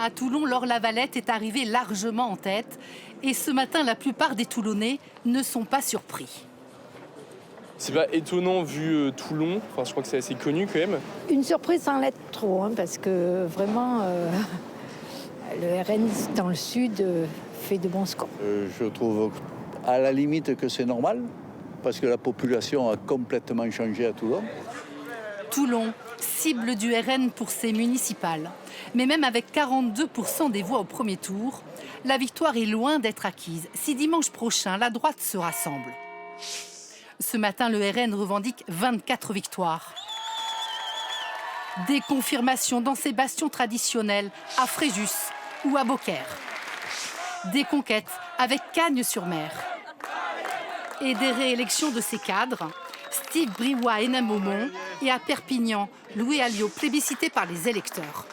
À Toulon, Laure Lavalette est arrivée largement en tête. Et ce matin, la plupart des Toulonnais ne sont pas surpris. C'est pas étonnant vu Toulon, enfin, je crois que c'est assez connu quand même. Une surprise sans l'être trop, hein, parce que vraiment, le RN dans le sud fait de bons scores. Je trouve à la limite que c'est normal, parce que la population a complètement changé à Toulon. Toulon, cible du RN pour ses municipales. Mais même avec 42% des voix au premier tour, la victoire est loin d'être acquise. Si dimanche prochain, la droite se rassemble. Ce matin, le RN revendique 24 victoires. Des confirmations dans ses bastions traditionnels, à Fréjus ou à Beaucaire. Des conquêtes avec Cagnes-sur-Mer. Et des réélections de ses cadres, Steve Briouat et Naumont, et à Perpignan, Louis Alliot, plébiscité par les électeurs.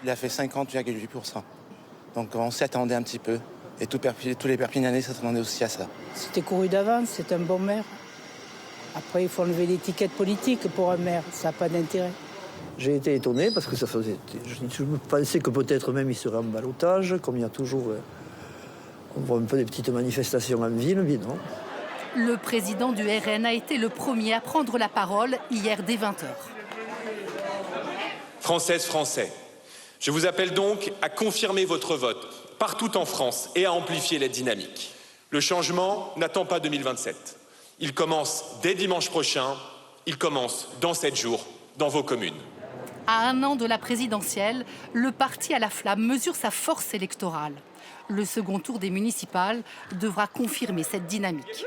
Il a fait 50,8%. Donc on s'y attendait un petit peu. Et tous les Perpignanais s'attendaient aussi à ça. C'était couru d'avance, c'est un bon maire. Après, il faut enlever l'étiquette politique pour un maire, ça n'a pas d'intérêt. J'ai été étonné parce que ça faisait. Je pensais que peut-être même il serait en ballottage, comme il y a toujours. On voit un peu des petites manifestations en ville, mais non. Le président du RN a été le premier à prendre la parole hier dès 20h. Françaises, Français, je vous appelle donc à confirmer votre vote partout en France et à amplifier la dynamique. Le changement n'attend pas 2027. Il commence dès dimanche prochain, il commence dans 7 jours, dans vos communes. À 1 an de la présidentielle, le parti à la flamme mesure sa force électorale. Le second tour des municipales devra confirmer cette dynamique.